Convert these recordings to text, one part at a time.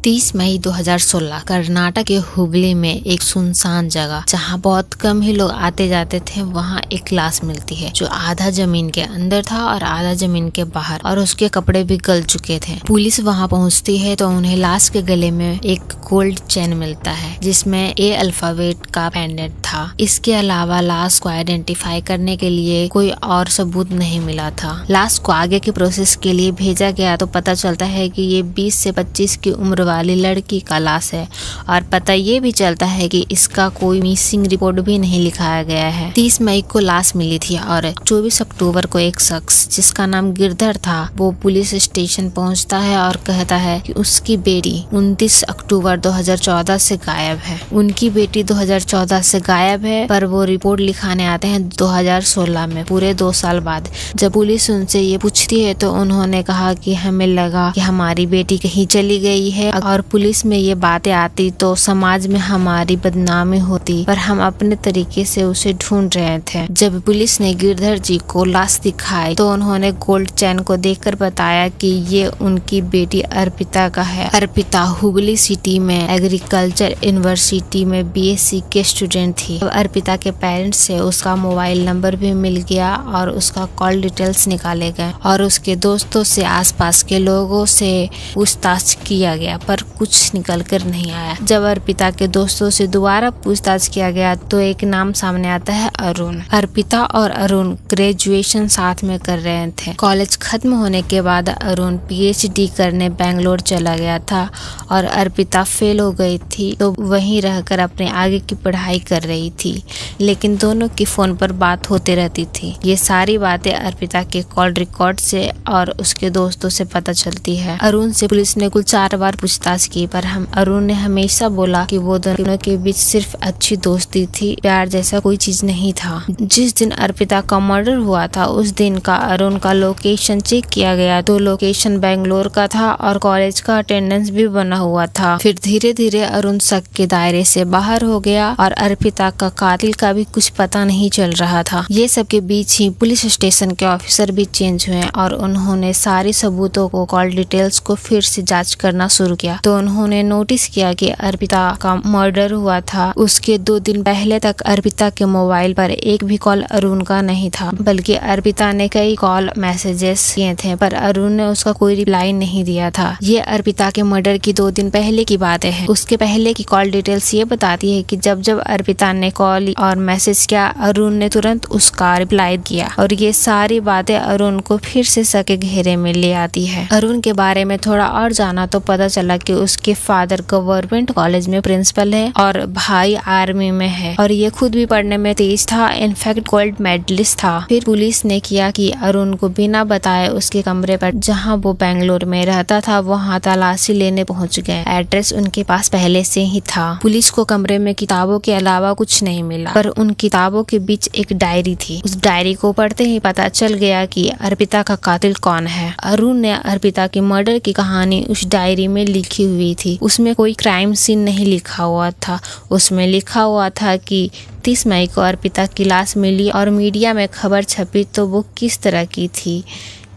30 मई 2016 कर्नाटक के हुबली में एक सुनसान जगह जहां बहुत कम ही लोग आते जाते थे, वहां एक लाश मिलती है जो आधा जमीन के अंदर था और आधा जमीन के बाहर, और उसके कपड़े भी गल चुके थे। पुलिस वहां पहुंचती है तो उन्हें लाश के गले में एक गोल्ड चेन मिलता है जिसमें ए अल्फाबेट का पेंडेंट था। इसके अलावा लाश को आइडेंटिफाई करने के लिए कोई और सबूत नहीं मिला था। लाश को आगे के प्रोसेस के लिए भेजा गया तो पता चलता है कि ये 20 से 25 की उम्र वाली लड़की का लाश है, और पता ये भी चलता है कि इसका कोई मिसिंग रिपोर्ट भी नहीं लिखाया गया है। 30 मई को लाश मिली थी और 24 अक्टूबर को एक शख्स जिसका नाम गिरधर था वो पुलिस स्टेशन पहुंचता है और कहता है कि उसकी बेटी 29 अक्टूबर 2014 से गायब है। उनकी बेटी 2014 से गायब है, पर वो रिपोर्ट लिखाने आते हैं 2016 में, पूरे 2 साल बाद। जब पुलिस उनसे ये पूछती है तो उन्होंने कहा कि हमें लगा कि हमारी बेटी कहीं चली गई है, और पुलिस में ये बातें आती तो समाज में हमारी बदनामी होती, पर हम अपने तरीके से उसे ढूंढ रहे थे। जब पुलिस ने गिरधर जी को लाश दिखाई तो उन्होंने गोल्ड चैन को देखकर बताया कि ये उनकी बेटी अर्पिता का है। अर्पिता हुबली सिटी में एग्रीकल्चर यूनिवर्सिटी में BSc के स्टूडेंट थी। अर्पिता के पेरेंट्स से उसका मोबाइल नंबर भी मिल गया और उसका कॉल डिटेल्स निकाले गए, और उसके दोस्तों से आसपास के लोगों से पूछताछ किया गया, पर कुछ निकल कर नहीं आया। जब अर्पिता के दोस्तों से दोबारा पूछताछ किया गया तो एक नाम सामने आता है, अरुण। अर्पिता और अरुण ग्रेजुएशन साथ में कर रहे थे। कॉलेज खत्म होने के बाद अरुण PhD करने बेंगलोर चला गया था और अर्पिता फेल हो गई थी तो वहीं रहकर अपने आगे की पढ़ाई कर रही थी, लेकिन दोनों की फोन पर बात होते रहती थी। ये सारी बातें अर्पिता के कॉल रिकॉर्ड से और उसके दोस्तों से पता चलती है। अरुण से पुलिस ने कुल 4 बार पूछताछ की, पर अरुण ने हमेशा बोला कि वो दोनों के बीच सिर्फ अच्छी दोस्ती थी, प्यार जैसा कोई चीज नहीं था। जिस दिन अर्पिता का मर्डर हुआ था उस दिन का अरुण का लोकेशन चेक किया गया तो लोकेशन बेंगलोर का था और कॉलेज का अटेंडेंस भी बना हुआ था। फिर धीरे धीरे अरुण शक के दायरे से बाहर हो गया और अर्पिता का कातिल का भी कुछ पता नहीं चल रहा था। ये सब के बीच ही पुलिस स्टेशन के ऑफिसर भी चेंज हुए और उन्होंने सारी सबूतों को, कॉल डिटेल्स को फिर से जांच करना शुरू किया। तो उन्होंने नोटिस किया कि अर्पिता का मर्डर हुआ था उसके 2 दिन पहले तक अर्पिता के मोबाइल पर एक भी कॉल अरुण का नहीं था, बल्कि अर्पिता ने कई कॉल मैसेजेस किए थे पर अरुण ने उसका कोई रिप्लाई नहीं दिया था। ये अर्पिता के मर्डर की 2 दिन पहले की बातें हैं। उसके पहले की कॉल डिटेल्स ये बताती है कि जब जब अर्पिता ने कॉल और मैसेज किया अरुण ने तुरंत उसका रिप्लाई किया, और ये सारी बातें अरुण को फिर से शक के घेरे में ले आती है। अरुण के बारे में थोड़ा और जाना तो पता चला कि उसके फादर गवर्नमेंट कॉलेज में प्रिंसिपल है और भाई आर्मी में है, और ये खुद भी पढ़ने में तेज था, इनफैक्ट गोल्ड मेडलिस्ट था। फिर पुलिस ने किया कि अरुण को बिना बताए उसके कमरे पर जहां वो बेंगलोर में रहता था वहां तलाशी लेने पहुंच गए। एड्रेस उनके पास पहले से ही था। पुलिस को कमरे में किताबों के अलावा कुछ नहीं मिला, पर उन किताबों के बीच एक डायरी थी। उस डायरी को पढ़ते ही पता चल गया कि अर्पिता का कातिल कौन है। अरुण ने अर्पिता की मर्डर की कहानी उस डायरी में लिखी हुई थी। उसमें कोई क्राइम सीन नहीं लिखा हुआ था, उसमें लिखा हुआ था कि 30 मई को अर्पिता की लाश मिली और मीडिया में खबर छपी तो वो किस तरह की थी,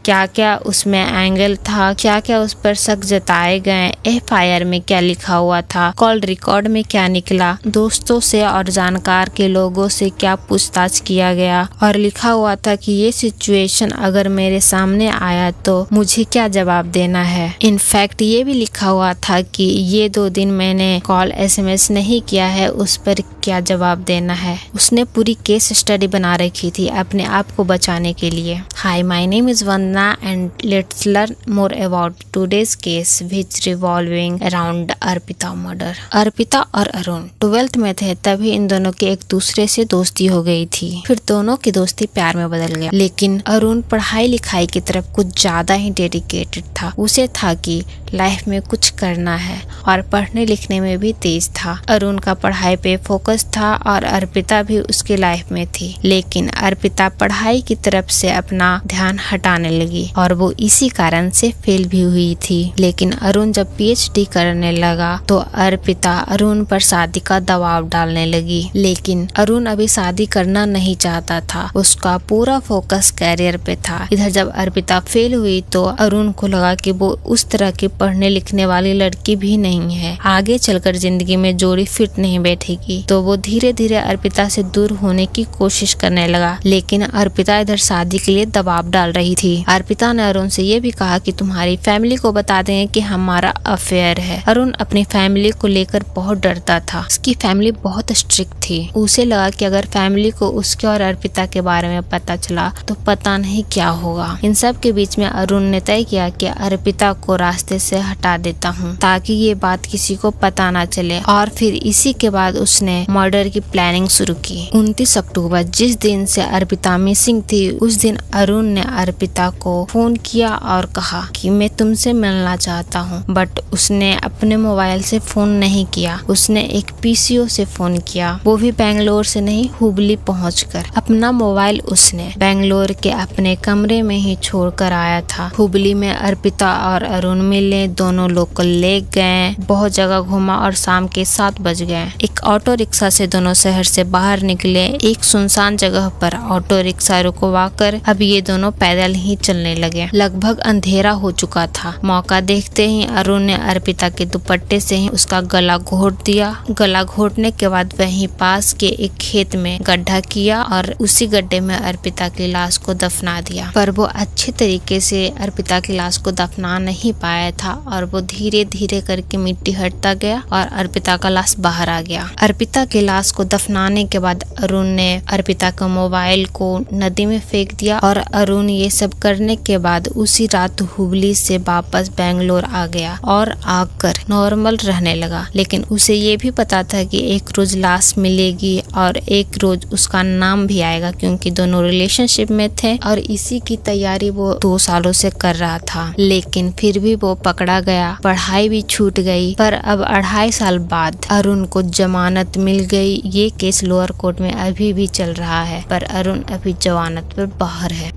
क्या क्या उसमें एंगल था, क्या क्या उस पर शक जताए गए, FIR में क्या लिखा हुआ था, कॉल रिकॉर्ड में क्या निकला, दोस्तों से और जानकार के लोगों से क्या पूछताछ किया गया, और लिखा हुआ था कि ये सिचुएशन अगर मेरे सामने आया तो मुझे क्या जवाब देना है। इनफैक्ट ये भी लिखा हुआ था कि ये 2 दिन मैंने कॉल SMS नहीं किया है, उस पर क्या जवाब देना है। उसने पूरी केस स्टडी बना रखी थी अपने आप को बचाने के लिए। Hi, my name is Vandana and let's learn more about today's case which revolving around Arpita murder. Arpita और अरुण 12th में थे तभी इन दोनों की एक दूसरे से दोस्ती हो गई थी। फिर दोनों की दोस्ती प्यार में बदल गया, लेकिन अरुण पढ़ाई लिखाई की तरफ कुछ ज्यादा ही डेडिकेटेड था। उसे था कि लाइफ में कुछ करना है और पढ़ने लिखने में भी तेज था। अरुण का पढ़ाई पे फोकस था और अर्पिता भी उसकी लाइफ में थी, लेकिन अर्पिता पढ़ाई की तरफ से अपना ध्यान हटाने लगी और वो इसी कारण से फेल भी हुई थी। लेकिन अरुण जब PhD करने लगा तो अर्पिता अरुण पर शादी का दबाव डालने लगी। लेकिन अरुण अभी शादी करना नहीं चाहता था, उसका पूरा फोकस कैरियर पे था। इधर जब अर्पिता फेल हुई तो अरुण को लगा कि वो उस तरह की पढ़ने लिखने वाली लड़की भी नहीं है, आगे चलकर जिंदगी में जोड़ी फिट नहीं बैठेगी। तो वो धीरे धीरे अर्पिता से दूर होने की कोशिश करने लगा। लेकिन अर्पिता इधर शादी के लिए दबाव डाल रही थी। अर्पिता ने अरुण से ये भी कहा कि तुम्हारी फैमिली को बता देंगे कि हमारा अफेयर है। अरुण अपनी फैमिली को लेकर बहुत डरता था, उसकी फैमिली बहुत स्ट्रिक्ट थी। उसे लगा कि अगर फैमिली को उसके और अर्पिता के बारे में पता चला तो पता नहीं क्या होगा। इन सब के बीच में अरुण ने तय किया कि अर्पिता को रास्ते से हटा देता हूँ ताकि ये बात किसी को पता ना चले। और फिर इसी के बाद उसने मर्डर की प्लानिंग शुरू की। 29 अक्टूबर जिस दिन से अर्पिता मिसिंग थी, उस दिन अरुण ने अर्पिता को फोन किया और कहा कि मैं तुमसे मिलना चाहता हूँ। बट उसने अपने मोबाइल से फोन नहीं किया, उसने एक PCO से फोन किया, वो भी बेंगलोर से नहीं, हुबली पहुंचकर। अपना मोबाइल उसने बेंगलोर के अपने कमरे में ही छोड़कर आया था। हुबली में अर्पिता और अरुण मिले, दोनों लोकल ले गए, बहुत जगह घूमा और शाम के 7 बज गए। एक ऑटो रिक्शा से दोनों शहर से बाहर निकले। एक सुनसान जगह पर ऑटो रिक्शा रुकवाकर अब ये दोनों पैदल ही चलने लगे। लगभग अंधेरा हो चुका था। मौका देखते ही अरुण ने अर्पिता के दुपट्टे से ही उसका गला घोट दिया। गला घोटने के बाद वहीं पास के एक खेत में गड्ढा किया और उसी गड्ढे में अर्पिता की लाश को दफना दिया। पर वो अच्छे तरीके से अर्पिता की लाश को दफना नहीं पाया था और वो धीरे धीरे करके मिट्टी हटता गया और अर्पिता का लाश बाहर आ गया। अर्पिता की लाश को दफनाने के बाद अरुण ने अर्पिता का मोबाइल को नदी में फेंक दिया और अरुण ये सब करने के बाद उसी रात हुबली से वापस बेंगलोर आ गया और आकर नॉर्मल रहने लगा। लेकिन उसे ये भी पता था कि एक रोज लाश मिलेगी और एक रोज उसका नाम भी आएगा, क्योंकि दोनों रिलेशनशिप में थे और इसी की तैयारी वो 2 सालों से कर रहा था। लेकिन फिर भी वो पकड़ा गया, पढ़ाई भी छूट गई। पर अब 2.5 साल बाद अरुण को जमानत मिल गई। ये केस लोअर कोर्ट में अभी भी चल रहा है, पर अरुण अभी जमानत पर बाहर है।